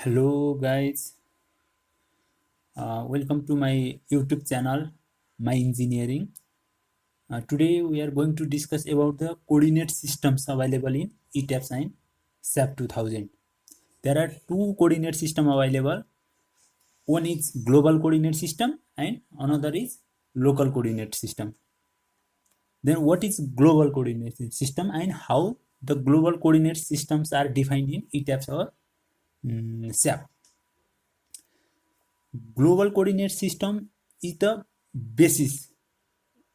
Hello guys, welcome to my YouTube channel, My Engineering. Today we are going to discuss about the coordinate systems available in ETABS and SAP 2000. There are two coordinate system available. One is global coordinate system and another is local coordinate system. Then what is global coordinate system and how the global coordinate systems are defined in ETABS or SAP? Global coordinate system is the basis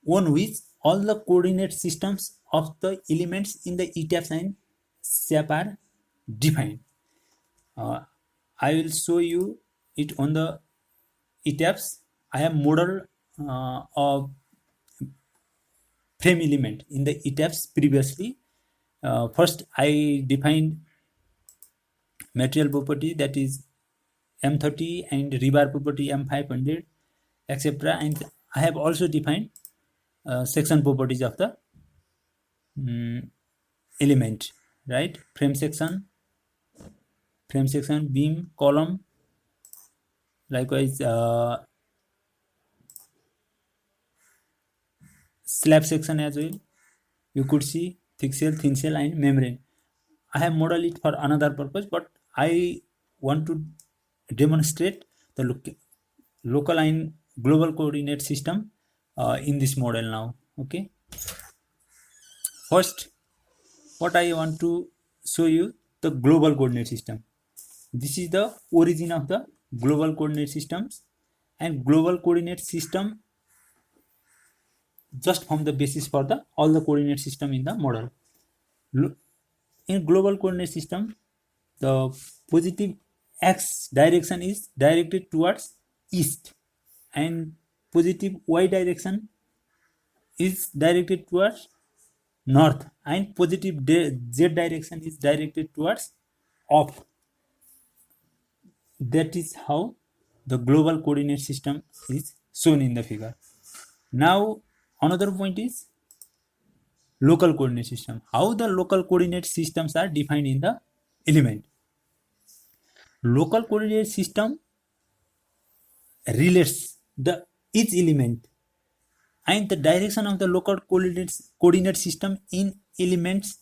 on which all the coordinate systems of the elements in the ETABS and SAP are defined. Uh, I will show you it on the ETABS. I have modeled a frame element in the ETABS previously. First, I defined material property, that is M30, and rebar property M500, etc. And I have also defined section properties of the element, right? Frame section, beam, column, likewise slab section as well. You could see thick shell, thin shell, and membrane. I have modeled it for another purpose, but I want to demonstrate the local and global coordinate system in this model now. Okay. First, what I want to show you the global coordinate system. This is the origin of the global coordinate systems, and global coordinate system just form the basis for the all the coordinate system in the model. In global coordinate system, the positive x direction is directed towards east, and positive y direction is directed towards north, and positive z direction is directed towards off. That is how the global coordinate system is shown in the figure. Now another point is local coordinate system. How the local coordinate systems are defined in the element. Local coordinate system relates the each element and the direction of the local coordinate system in elements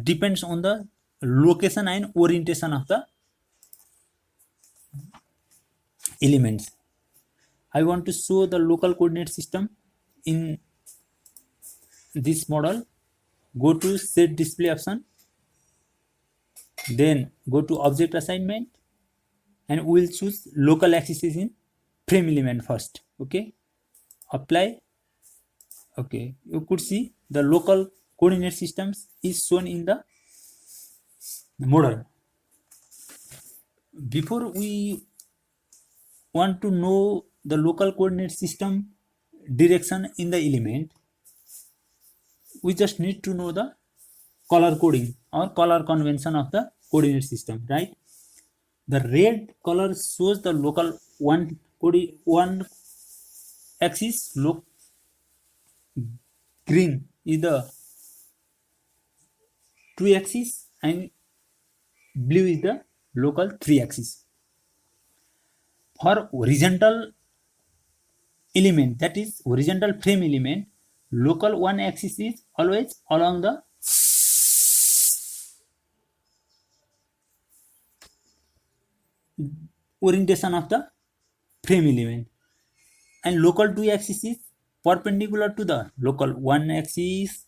depends on the location and orientation of the elements. I want to show the local coordinate system in this model. Go to set display option, then go to object assignment, and we will choose local axis in frame element first. Okay, apply. Okay, you could see the local coordinate systems is shown in the model. Before we want to know the local coordinate system direction in the element, we just need to know the color coding or color convention of the coordinate system, right? The red color shows the local one axis, green is the two axis, and blue is the local three axis. For horizontal element, that is horizontal frame element, local one axis is always along the orientation of the frame element, and local two axis is perpendicular to the local one axis,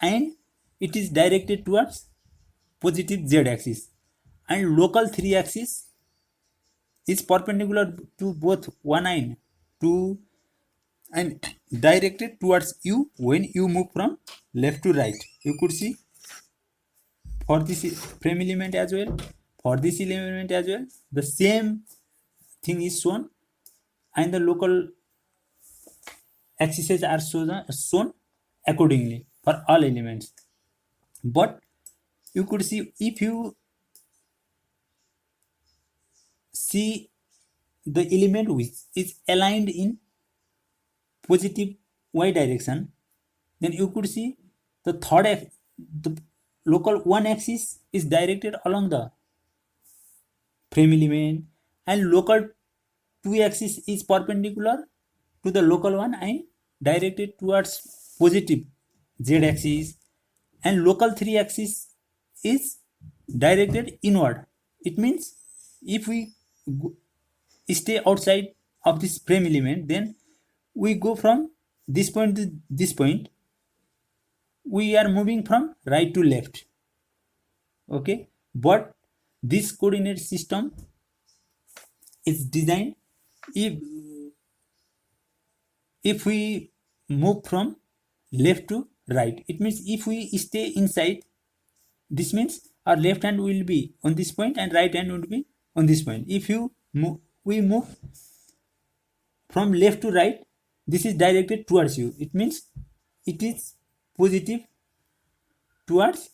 and it is directed towards positive z axis, and local three axis is perpendicular to both 1 and 2 and directed towards you when you move from left to right. You could see for this frame element as well, for this element as well, the same thing is shown, and the local axes are shown accordingly for all elements. But you could see, if you see the element which is aligned in positive y direction, then you could see the the local one axis is directed along the frame element, and local 2 axis is perpendicular to the local one and directed towards positive z axis, and local 3 axis is directed inward. It means if we stay outside of this frame element, then we go from this point to this point, we are moving from right to left. Okay, but this coordinate system is designed if we move from left to right. It means if we stay inside, this means our left hand will be on this point and right hand will be on this point. If we move from left to right, this is directed towards you. It means it is positive towards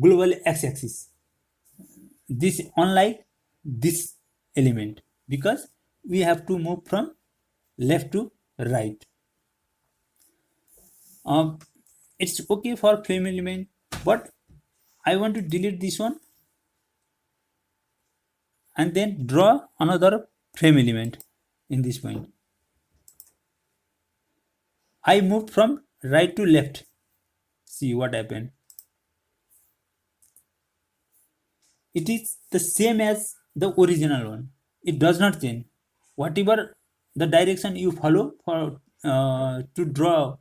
global x-axis. This unlike this element, because we have to move from left to right. It's okay for frame element, but I want to delete this one and then draw another frame element in this point. I moved from right to left. See what happened. It is the same as the original one. It does not change. Whatever the direction you follow for to draw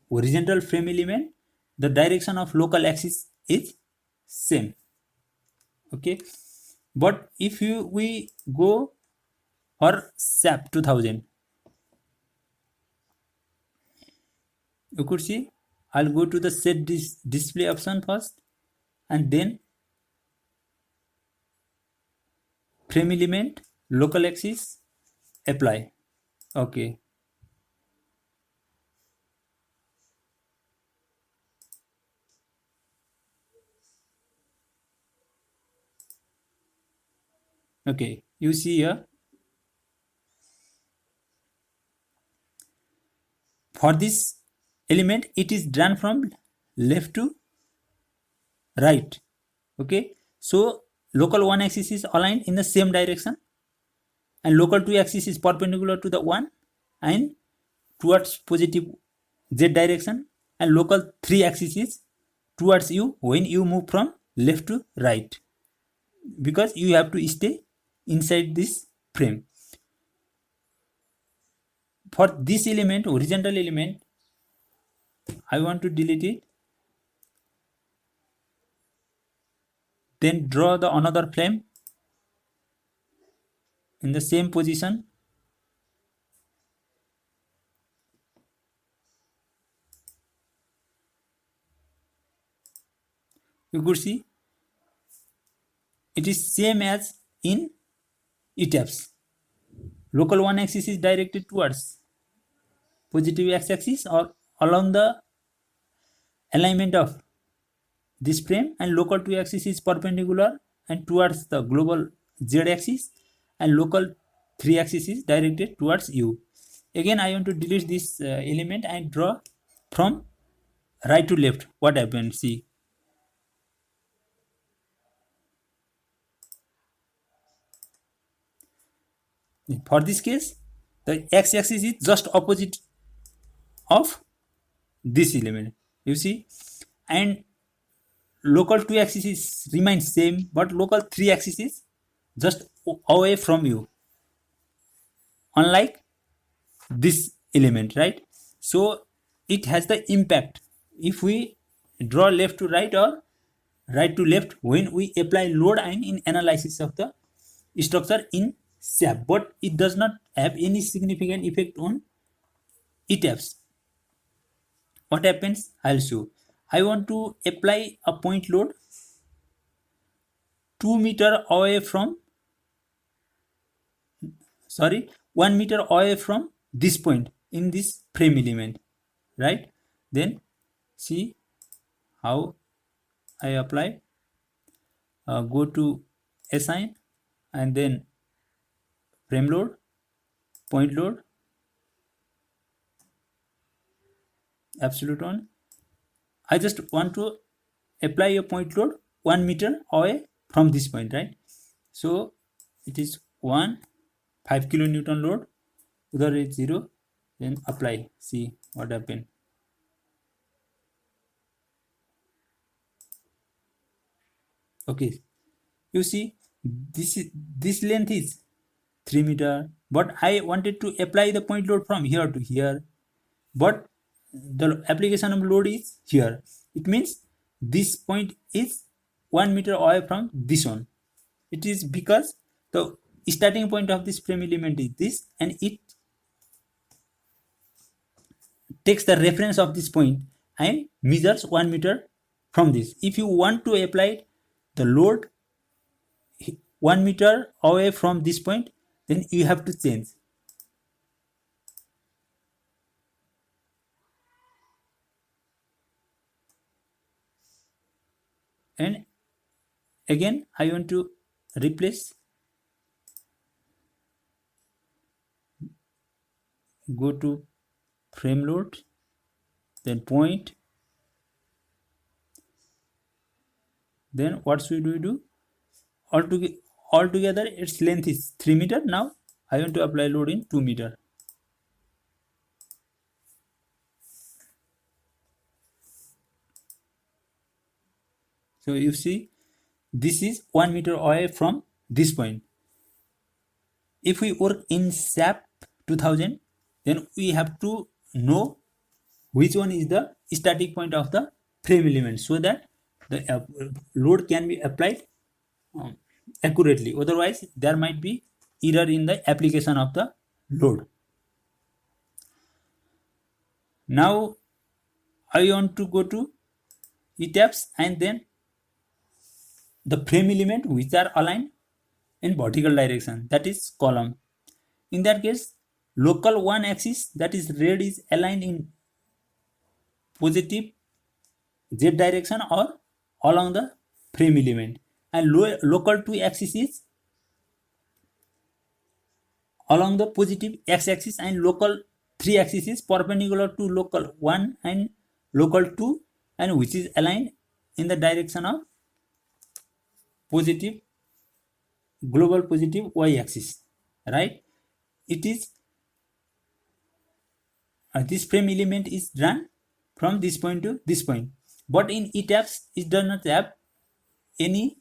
horizontal frame element, the direction of local axis is same. Okay, but if we go for SAP 2000, you could see I'll go to the set display option first and then frame element, local axis, apply. Okay, okay, you see here, for this element it is drawn from left to right. Okay, so local 1 axis is aligned in the same direction and local 2 axis is perpendicular to the 1 and towards positive z direction, and local 3 axis is towards you when you move from left to right, because you have to stay inside this frame. For this element, horizontal element, I want to delete it, then draw the another frame in the same position. You could see it is same as in ETABS. Local 1 axis is directed towards positive x-axis or along the alignment of this frame, and local 2 axis is perpendicular and towards the global z-axis, and local 3 axis is directed towards you. Again, I want to delete this element and draw from right to left. What happened? See, for this case, the x-axis is just opposite of this element. You see, and local 2 axis is remains same, but local 3 axis is just away from you, unlike this element, right? So it has the impact if we draw left to right or right to left when we apply load and in analysis of the structure in SAP, but it does not have any significant effect on ETABS. What happens? I'll show. I want to apply a point load 2 meter away from 1 meter away from this point in this frame element, right? Then see how I apply. Go to assign and then frame load, point load, absolute one. I just want to apply a point load 1 meter away from this point, right? So it is 1 5 kilonewton load, other is 0, then apply, see what happened. Okay, you see this length is 3 meter, but I wanted to apply the point load from here to here, but the application of load is here. It means this point is 1 meter away from this one. It is because the starting point of this frame element is this, and it takes the reference of this point and measures 1 meter from this. If you want to apply the load 1 meter away from this point, then you have to change. And again I want to replace, go to frame load, then point, then what should we do? Altogether its length is 3 meter. Now I want to apply load in 2 meter. So you see this is 1 meter away from this point. If we work in SAP 2000, then we have to know which one is the static point of the frame element, so that the load can be applied accurately. Otherwise there might be error in the application of the load. Now I want to go to ETABS and then the frame element which are aligned in vertical direction, that is column. In that case, local one axis, that is red, is aligned in positive z direction or along the frame element, and local two axis is along the positive x axis, and local 3 axis is perpendicular to local 1 and local 2, and which is aligned in the direction of positive, global positive y axis, right? It is this frame element is drawn from this point to this point, but in ETABS it does not have any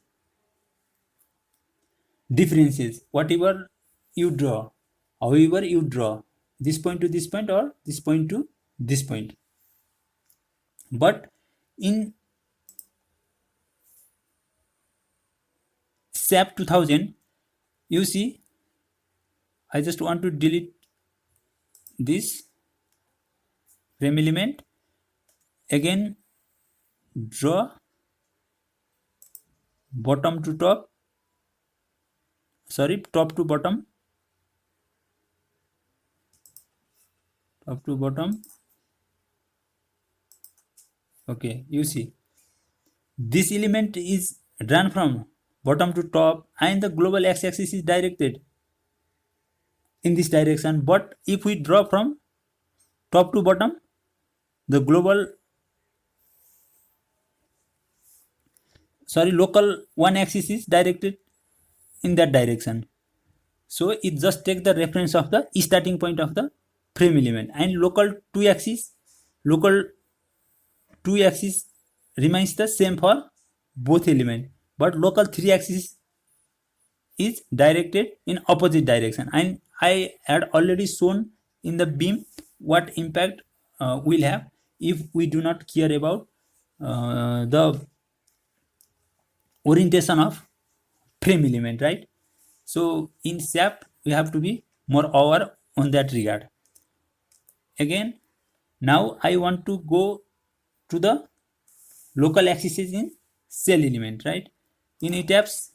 differences. Whatever you draw, however you draw, this point to this point or this point to this point. But in SAP 2000, you see, I just want to delete this frame element. Again, draw bottom to top, sorry, top to bottom, top to bottom. Okay, you see, this element is drawn from bottom to top, and the global x-axis is directed in this direction. But if we draw from top to bottom, the global, sorry, local one axis is directed in that direction. So it just takes the reference of the starting point of the frame element, and local local two axis remains the same for both element, but local 3 axis is directed in opposite direction. And I had already shown in the beam what impact will have if we do not care about the orientation of frame element, right? So in SAP we have to be more aware on that regard. Again, now I want to go to the local axis in cell element, right? In ETABS,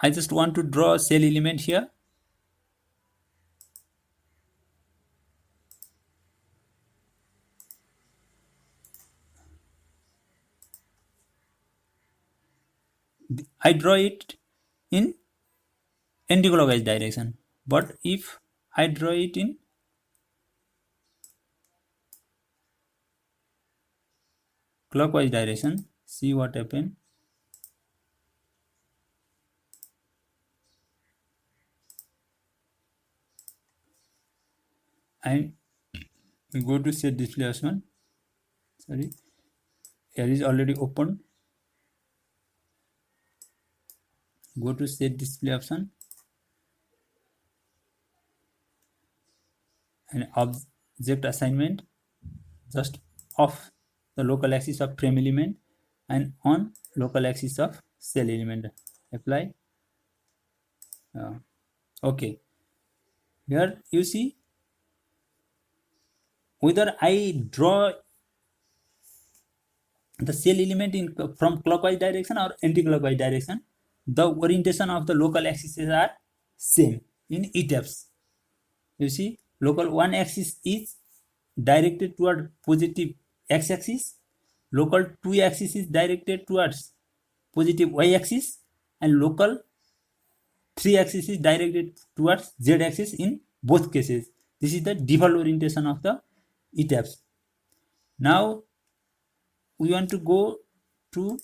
I just want to draw a cell element here. I draw it in anti-clockwise direction, but if I draw it in clockwise direction, see what happens. and we go to set display option. Sorry, here is already open. Go to set display option and object assignment, just off the local axis of frame element and on local axis of cell element. Apply. Okay, here you see whether I draw the cell element in from clockwise direction or anti-clockwise direction, the orientation of the local axes are same in etaps. You see, local one axis is directed toward positive x-axis, local two axis is directed towards positive y-axis, and local three axis is directed towards z-axis in both cases. This is the default orientation of the etaps. Now we want to go to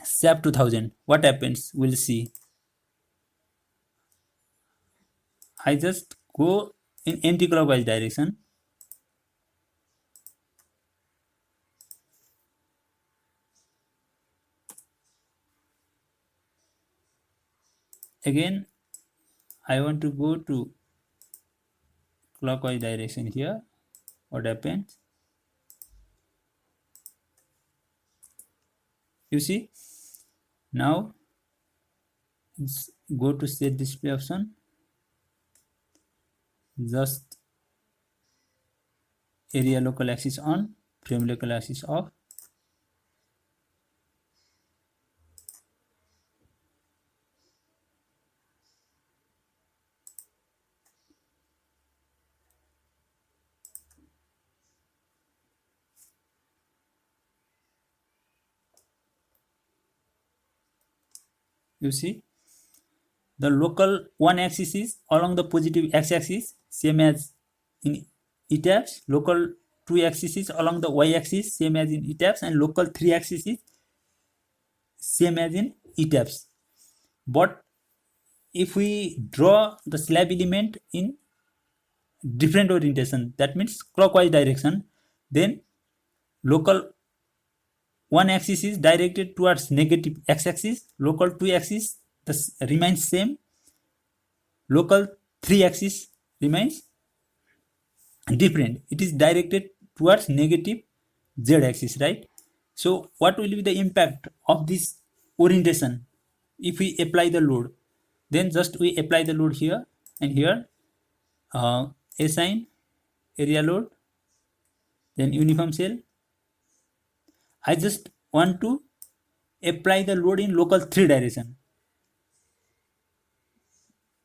SAP 2000. What happens? We'll see. I just go in anti-clockwise direction. Again, I want to go to clockwise direction here. What happens? You see, now go to set display option, just area local axis on, frame local axis off. You see, the local one axis is along the positive x-axis, same as in etaps. Local two axis is along the y-axis, same as in etaps, and local three axis is same as in etaps. But if we draw the slab element in different orientation, that means clockwise direction, then local one axis is directed towards negative x-axis, local two axis remains same, local three axis remains different. It is directed towards negative z-axis, right? So what will be the impact of this orientation if we apply the load? Then just we apply the load here and here, assign area load, then uniform cell. I just want to apply the load in local 3 direction,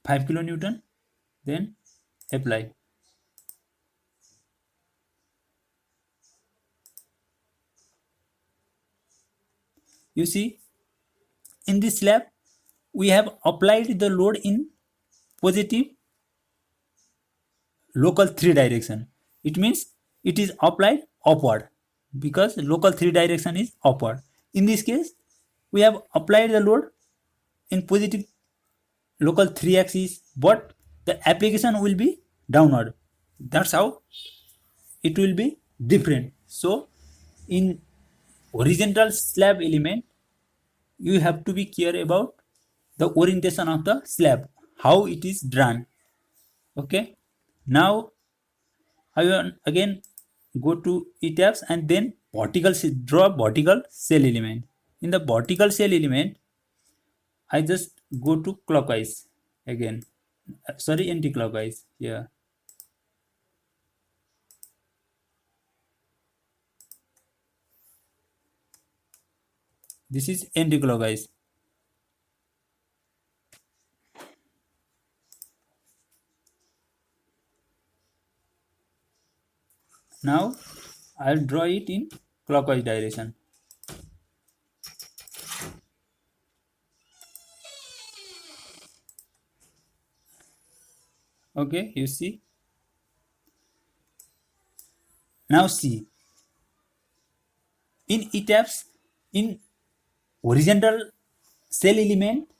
5 kilonewton, then apply. You see, in this slab we have applied the load in positive local 3 direction. It means it is applied upward because local 3 direction is upward. In this case, we have applied the load in positive local 3 axis, but the application will be downward. That's how it will be different. So in horizontal slab element, you have to be care about the orientation of the slab, how it is drawn. Okay, now I will again go to etaps and then draw vertical cell element. In the vertical cell element, I just go to clockwise again, sorry, anti-clockwise here. This is anti-clockwise. Now I'll draw it in clockwise direction. Okay, you see. Now see, in etaps, in horizontal cell element,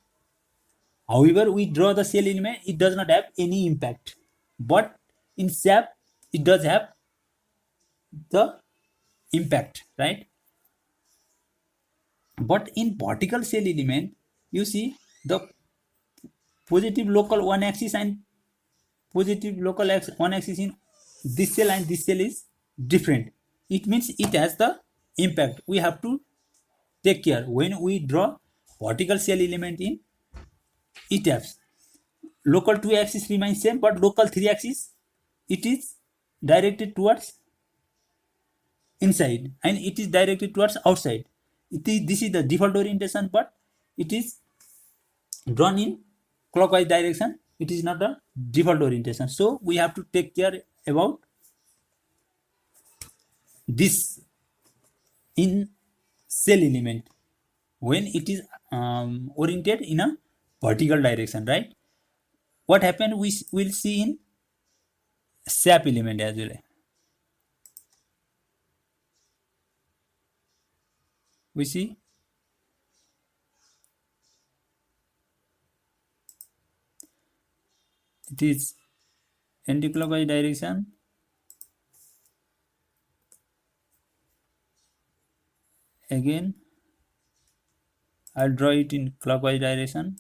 however we draw the cell element, it does not have any impact but in SAP it does have the impact, right? But in particle cell element, you see the positive local one axis and positive local one axis in this cell and this cell is different. It means it has the impact. We have to take care when we draw particle cell element in ETAPS. Local 2 axis remains same, but local 3 axis it is directed towards inside and it is directed towards outside. This is the default orientation, but it is drawn in clockwise direction. It is not a default orientation, so we have to take care about this in cell element when it is oriented in a vertical direction, right? What happened we will see in SAP element as well. We see it is anti-clockwise direction. Again, I'll draw it in clockwise direction.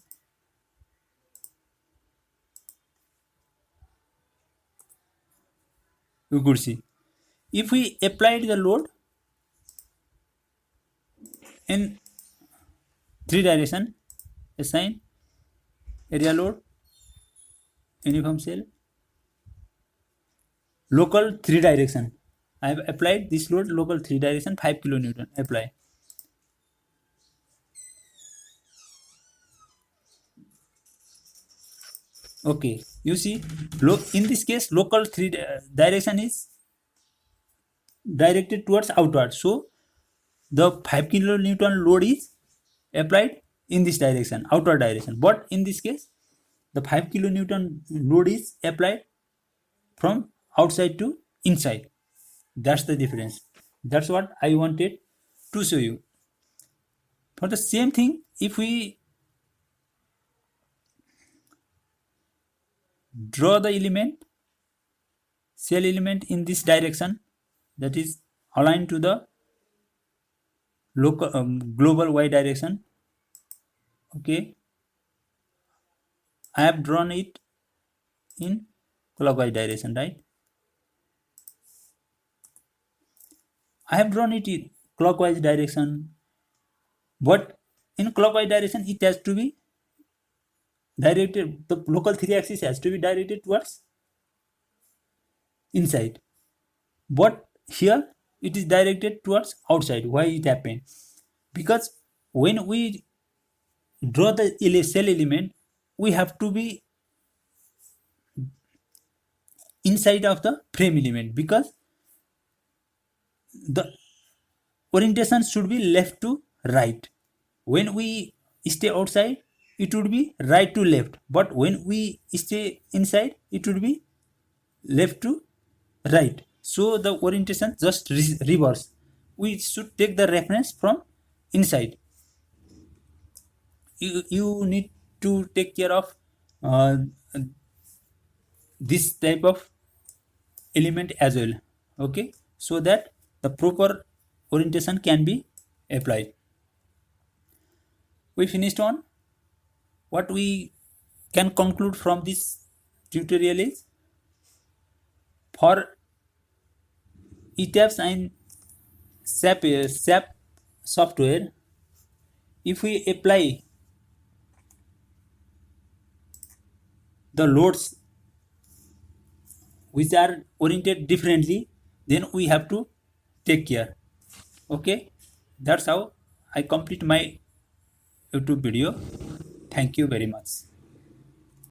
You could see if we applied the load in 3 direction, assign area load, uniform cell, local 3 direction. I have applied this load local 3 direction 5 kilonewton. Apply. Okay, you see, in this case local 3 direction is directed towards outward, so the 5 kilonewton load is applied in this direction, outward direction. But in this case the 5 kilonewton load is applied from outside to inside. That's the difference. That's what I wanted to show you. For the same thing, if we draw the element, cell element in this direction, that is aligned to the local global y direction. Okay, I have drawn it in clockwise direction, right? I have drawn it in clockwise direction, but in clockwise direction it has to be directed, the local 3 axis has to be directed towards inside, but here it is directed towards outside. Why it happened? Because when we draw the cell element, we have to be inside of the frame element, because the orientation should be left to right. When we stay outside it would be right to left, but when we stay inside it would be left to right. So the orientation just reverse. We should take the reference from inside. You need to take care of this type of element as well, okay, so that the proper orientation can be applied. We finished on. What we can conclude from this tutorial is, for ETAPS and SAP software, if we apply the loads which are oriented differently, then we have to take care. Okay, that's how I complete my YouTube video. Thank you very much.